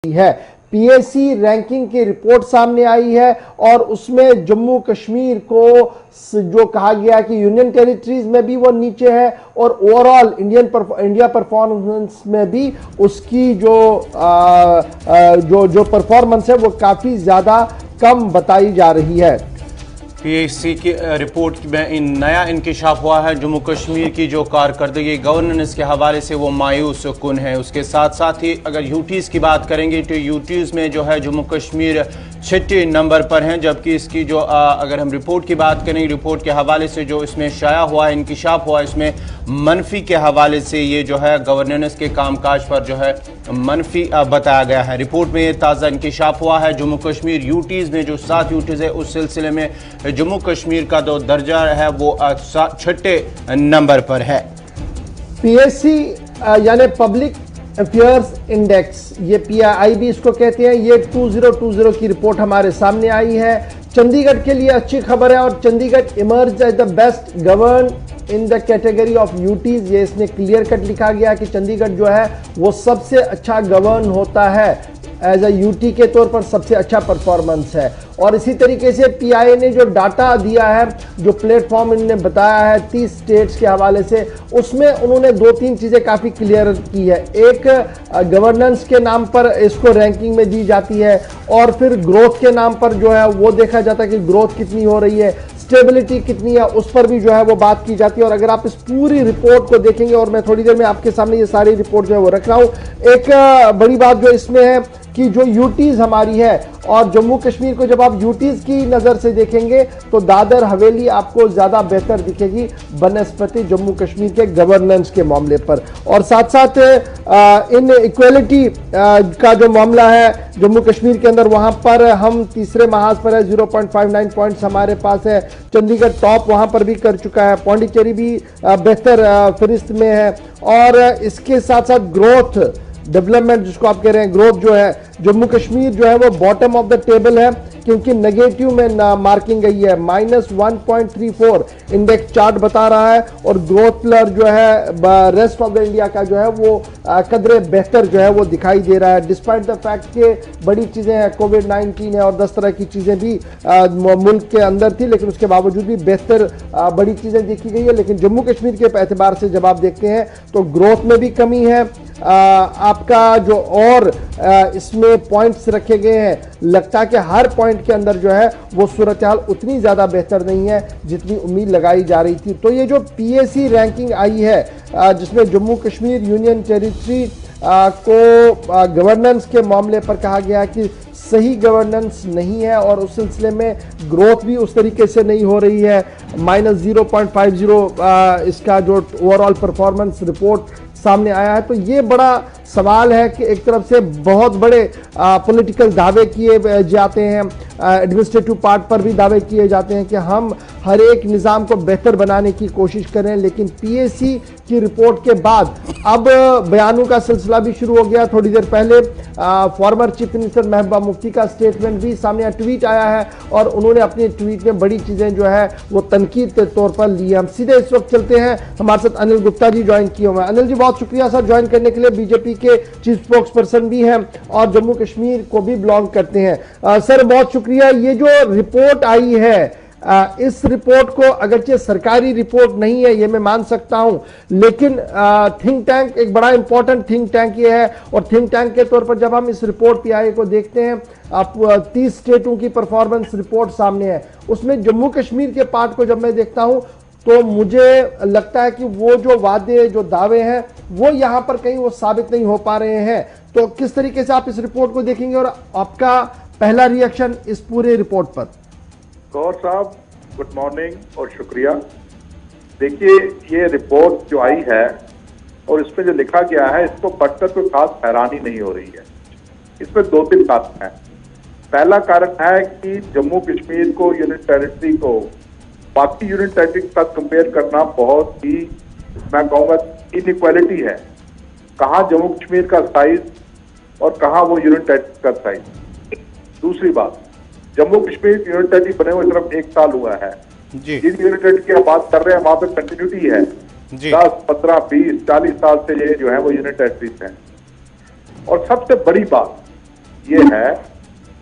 है। PAC ranking की report सामने आई है और उसमें जम्मू कश्मीर को जो कहा गया कि यूनियन टेरिटरीज में भी वो नीचे है और ओवरऑल इंडिया परफॉर्मेंस में भी उसकी जो परफॉर्मेंस है वो काफी ज्यादा कम बताई जा रही है। पीएसी की रिपोर्ट में नया इंकशाफ हुआ है। जम्मू कश्मीर की जो कारकर्दगी गवर्नेंस के हवाले से वो मायूस कुन है। उसके साथ साथ ही अगर यूटीज़ की बात करेंगे तो यूटीज़ में जो है जम्मू कश्मीर 6 नंबर पर हैं, जबकि इसकी जो अगर हम रिपोर्ट की बात करें, रिपोर्ट के हवाले से जो इसमें शाया हुआ है, इंकशाफ हुआ, इसमें मनफी के हवाले से ये जो है गवर्नेंस के कामकाज पर जो है मनफी बताया गया है। रिपोर्ट में ये ताज़ा इंकशाफ हुआ है। जम्मू कश्मीर यूटीज़ में जो 7 यूटीज़ है उस सिलसिले में जम्मू कश्मीर का जो दर्जा है वो 6 नंबर पर है। पीएससी यानी पब्लिक अफेयर्स इंडेक्स, ये पीआई भी इसको कहते हैं, ये 2020 की रिपोर्ट हमारे सामने आई है। चंडीगढ़ के लिए अच्छी खबर है और Chandigarh emerge as the best govern in the category of UTs. ये इसने क्लियर कट लिखा गया कि चंडीगढ़ जो है वो सबसे अच्छा गवर्न होता है, एज अ यूटी के तौर पर सबसे अच्छा परफॉर्मेंस है। और इसी तरीके से पीआईए ने जो डाटा दिया है, जो प्लेटफॉर्म इन्होंने बताया है 30 स्टेट्स के हवाले से, उसमें उन्होंने 2-3 चीज़ें काफ़ी क्लियर की है। एक, गवर्नेंस के नाम पर इसको रैंकिंग में दी जाती है और फिर ग्रोथ के नाम पर जो है वो देखा जाता है कि ग्रोथ कितनी हो रही है, स्टेबिलिटी कितनी है, उस पर भी जो है वो बात की जाती है। और अगर आप इस पूरी रिपोर्ट को देखेंगे, और मैं थोड़ी देर में आपके सामने ये सारी रिपोर्ट जो है वो रख रहा हूं, एक बड़ी बात जो इसमें है कि जो यूटीज हमारी है और जम्मू कश्मीर को जब आप यूटीज की नज़र से देखेंगे तो दादर हवेली आपको ज़्यादा बेहतर दिखेगी बनस्पति जम्मू कश्मीर के गवर्नेंस के मामले पर। और साथ साथ इन इक्वलिटी का जो मामला है जम्मू कश्मीर के अंदर, वहाँ पर हम तीसरे महाज पर है, 0.59 पॉइंट्स हमारे पास है। चंडीगढ़ टॉप वहाँ पर भी कर चुका है, पौंडीचेरी भी बेहतर फहरिस्त में है। और इसके साथ साथ ग्रोथ, डेवलपमेंट जिसको आप कह रहे हैं, ग्रोथ जो है, जम्मू कश्मीर जो है वो बॉटम ऑफ द टेबल है क्योंकि नेगेटिव में मार्किंग गई है, -1.34 इंडेक्स चार्ट बता रहा है। और ग्रोथ प्लर जो है रेस्ट ऑफ द इंडिया का जो है वो कदरे बेहतर जो है वो दिखाई दे रहा है, डिस्पाइट द फैक्ट के बड़ी चीज़ें हैं, कोविड-19 है और 10 तरह की चीज़ें भी मुल्क के अंदर थी, लेकिन उसके बावजूद भी बेहतर बड़ी चीज़ें देखी गई है। लेकिन जम्मू कश्मीर के एतबार से जब आप देखते हैं तो ग्रोथ में भी कमी है। आपका जो और इसमें पॉइंट्स रखे गए हैं, लगता है कि हर पॉइंट के अंदर जो है वो सूरत हाल उतनी ज़्यादा बेहतर नहीं है जितनी उम्मीद लगाई जा रही थी। तो ये जो पीएसी रैंकिंग आई है जिसमें जम्मू कश्मीर यूनियन टेरिटरी को गवर्नेंस के मामले पर कहा गया कि सही गवर्नेंस नहीं है और उस सिलसिले में ग्रोथ भी उस तरीके से नहीं हो रही है, -0.50 इसका जो ओवरऑल परफॉर्मेंस रिपोर्ट सामने आया है। तो ये बड़ा सवाल है कि एक तरफ से बहुत बड़े पॉलिटिकल दावे किए जाते हैं, एडमिनिस्ट्रेटिव पार्ट पर भी दावे किए जाते हैं कि हम हर एक निज़ाम को बेहतर बनाने की कोशिश करें, लेकिन पीएसी की रिपोर्ट के बाद अब बयानों का सिलसिला भी शुरू हो गया। थोड़ी देर पहले former chief minister Mehbooba Mufti का स्टेटमेंट भी सामने, ट्वीट आया है और उन्होंने अपने ट्वीट में बड़ी चीज़ें जो है वो तनकीद के तौर पर ली है। हम सीधे इस वक्त चलते हैं, हमारे साथ अनिल गुप्ता जी ज्वाइन किए हुए हैं। अनिल जी, बहुत शुक्रिया सर ज्वाइन करने के लिए। बीजेपी के चीफ स्पोक्स पर्सन भी हैं और जम्मू कश्मीर को भी बिलोंग करते हैं। सर बहुत शुक्रिया। ये जो रिपोर्ट आई है, इस रिपोर्ट को अगरचे सरकारी रिपोर्ट नहीं है ये मैं मान सकता हूं, लेकिन थिंक टैंक, एक बड़ा इंपॉर्टेंट थिंक टैंक ये है और थिंक टैंक के तौर पर जब हम इस रिपोर्ट पीआईए को देखते हैं, आप 30 स्टेटों की परफॉर्मेंस रिपोर्ट सामने है, उसमें जम्मू कश्मीर के पार्ट को जब मैं देखता हूं तो मुझे लगता है कि वो जो वादे, जो दावे हैं वो यहां पर कहीं वो साबित नहीं हो पा रहे हैं। तो किस तरीके से आप इस रिपोर्ट को देखेंगे और आपका पहला रिएक्शन इस पूरे रिपोर्ट पर? गौर साहब, गुड मॉर्निंग और शुक्रिया। देखिए, ये रिपोर्ट जो आई है और इसमें जो लिखा गया है, इसको पढ़कर कोई खास हैरानी नहीं हो रही है। इसमें 2-3 कारण हैं। पहला कारण है कि जम्मू कश्मीर को, यूनियन टेरिटरी को बाकी यूनियन टेरिटरी के साथ कंपेयर करना बहुत ही, मैं कहूँगा, इनइक्वालिटी है। कहाँ जम्मू कश्मीर का साइज और कहाँ वो यूनियन टेरिटरी का साइज। दूसरी बात, जम्मू कश्मीर यूनियन टेरिटरी बने हुए सिर्फ 1 साल हुआ है। जिन यूनियन टेरिटरी की आप बात कर रहे हैं वहां पर कंटिन्यूटी है, 10, 15, 20, 40 साल से ये जो है वो यूनियन टेरिटरीज हैं। और सबसे बड़ी बात, ये है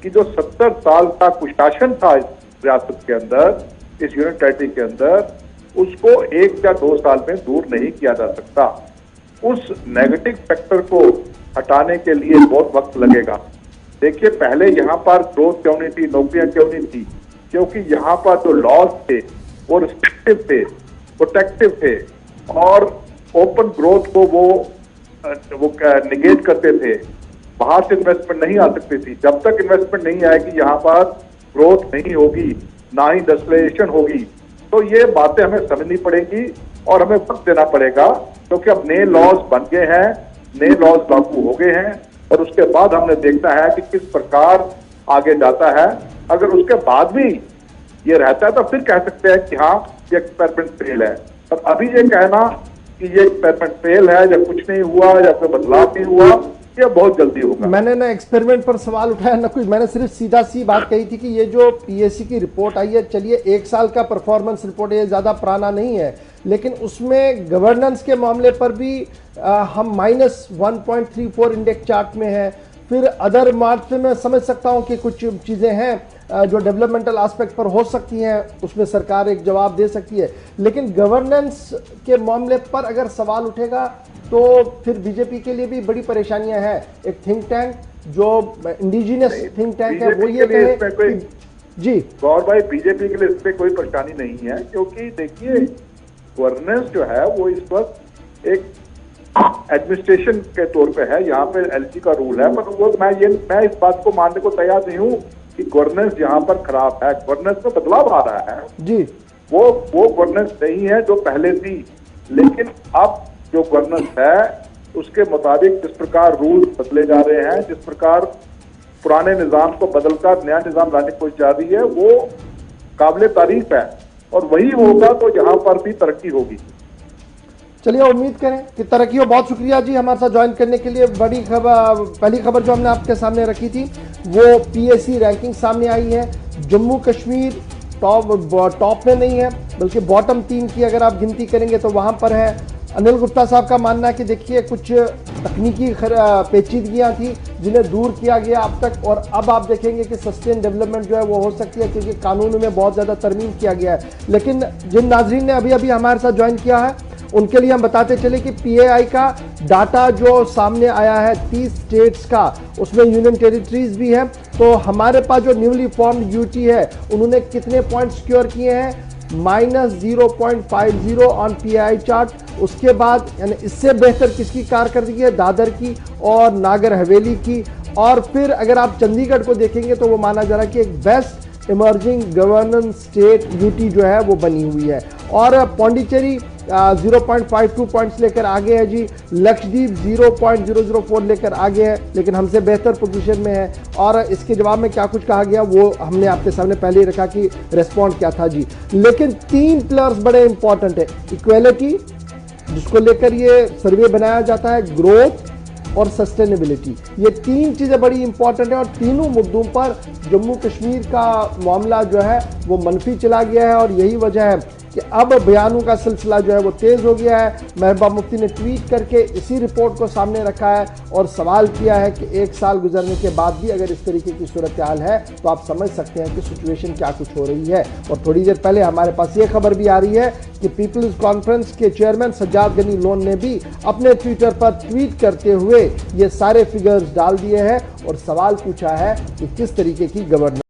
कि जो 70 साल का कुशासन था इस रियासत के अंदर, इस यूनियन टेरिटरी के अंदर, उसको 1 या 2 साल में दूर नहीं किया जा सकता। उस नेगेटिव फैक्टर को हटाने के लिए बहुत वक्त लगेगा। देखिए, पहले यहाँ पर ग्रोथ क्यों नहीं थी, नौकरियां क्यों नहीं थी? क्योंकि यहाँ पर जो लॉज थे वो रिस्ट्रिक्टिव थे, प्रोटेक्टिव थे और ओपन ग्रोथ को वो निगेट करते थे। बाहर से इन्वेस्टमेंट नहीं आ सकती थी। जब तक इन्वेस्टमेंट नहीं आएगी यहाँ पर ग्रोथ नहीं होगी, ना ही इंडस्ट्रियलाइजेशन होगी। तो ये बातें हमें समझनी पड़ेगी और हमें वक्त देना पड़ेगा, क्योंकि अब नए लॉज बन गए हैं, नए लॉज लागू हो गए हैं और उसके बाद हमने देखना है कि किस प्रकार आगे जाता है। अगर उसके बाद भी ये रहता है तो फिर कह सकते हैं कि हाँ, ये एक्सपेरिमेंट फेल है। पर अभी ये कहना कि ये एक्सपेरिमेंट फेल है या कुछ नहीं हुआ या कोई बदलाव नहीं हुआ, ये बहुत जल्दी होगा। मैंने ना एक्सपेरिमेंट पर सवाल उठाया ना कुछ, मैंने सिर्फ सीधा सी बात कही थी कि ये जो पीएससी की रिपोर्ट आई है, चलिए 1 साल का परफॉर्मेंस रिपोर्ट है, ये ज्यादा पुराना नहीं है, लेकिन उसमें गवर्नेंस के मामले पर भी हम -1.34 इंडेक्स चार्ट में है। फिर अदर मार्च में मैं समझ सकता हूं कि कुछ चीजें हैं जो डेवलपमेंटल एस्पेक्ट पर हो सकती हैं, उसमें सरकार एक जवाब दे सकती है, लेकिन गवर्नेंस के मामले पर अगर सवाल उठेगा तो फिर बीजेपी के लिए भी बड़ी परेशानियां हैं। एक थिंक टैंक जो इंडिजिनस थिंक टैंक है वो ये कहे जी गौर भाई, बीजेपी के लिए इस पे कोई परेशानी नहीं है, क्योंकि देखिए गवर्नेंस जो है वो इस वक्त एक एडमिनिस्ट्रेशन के तौर पे है। यहाँ पे एलजी का रूल है, पर वो मैं इस बात को मानने को तैयार नहीं हूँ कि गवर्नेंस यहाँ पर खराब है। गवर्नेंस में बदलाव आ रहा है जी, वो गवर्नेंस नहीं है जो पहले थी, लेकिन अब जो गवर्नेंस है उसके मुताबिक जिस प्रकार रूल बदले जा रहे हैं, जिस प्रकार पुराने निजाम को बदलकर नया निजाम लाने की कोशिश जा रही है, वो काबिले तारीफ है और वही होगा तो यहाँ पर भी तरक्की होगी। चलिए उम्मीद करें कि तरक्की हो। बहुत शुक्रिया जी हमारे साथ ज्वाइन करने के लिए। बड़ी खबर, पहली खबर जो हमने आपके सामने रखी थी वो पीएससी रैंकिंग सामने आई है। जम्मू कश्मीर टॉप में नहीं है, बल्कि बॉटम 3 की अगर आप गिनती करेंगे तो वहां पर है। अनिल गुप्ता साहब का मानना है कि देखिए कुछ तकनीकी पेचीदगियां थी जिन्हें दूर किया गया अब तक, और अब आप देखेंगे कि सस्टेन डेवलपमेंट जो है वो हो सकती है, क्योंकि कानून में बहुत ज़्यादा तरमीम किया गया है। लेकिन जिन नाजरीन ने अभी अभी हमारे साथ ज्वाइन किया है उनके लिए हम बताते चले कि पीएआई का डाटा जो सामने आया है 30 स्टेट्स का, उसमें यूनियन टेरिटरीज भी है। तो हमारे पास जो न्यूली फॉर्म्ड यूटी है उन्होंने कितने पॉइंट सिक्योर किए हैं, -0.50 ऑन पीआई चार्ट। उसके बाद यानी इससे बेहतर किसकी कारकर्दगी है, दादर की और नागर हवेली की। और फिर अगर आप चंडीगढ़ को देखेंगे तो वो माना जा रहा है कि एक best emerging governance state UT जो है वो बनी हुई है। और पौंडीचेरी 0.52 पॉइंट्स लेकर आगे है जी। लक्षद्वीप 0.004 लेकर आगे है, लेकिन हमसे बेहतर पोजीशन में है। और इसके जवाब में क्या कुछ कहा गया वो हमने आपके सामने पहले ही रखा कि रिस्पॉन्ड क्या था जी। लेकिन 3 पिलर्स बड़े इंपॉर्टेंट है। इक्वेलिटी, जिसको लेकर ये सर्वे बनाया जाता है, ग्रोथ और सस्टेनेबिलिटी, ये 3 चीजें बड़ी इंपॉर्टेंट है। और तीनों मुद्दों पर जम्मू कश्मीर का मामला जो है वो मनफी चला गया है। और यही वजह है कि अब बयानों का सिलसिला जो है वो तेज हो गया है। महबूबा मुफ्ती ने ट्वीट करके इसी रिपोर्ट को सामने रखा है और सवाल किया है कि 1 साल गुजरने के बाद भी अगर इस तरीके की सूरत हाल है तो आप समझ सकते हैं कि सिचुएशन क्या कुछ हो रही है। और थोड़ी देर पहले हमारे पास ये खबर भी आ रही है कि पीपल्स कॉन्फ्रेंस के चेयरमैन सज्जाद गनी लोन ने भी अपने ट्विटर पर ट्वीट करते हुए ये सारे फिगर्स डाल दिए हैं और सवाल पूछा है कि किस तरीके की गवर्नेंस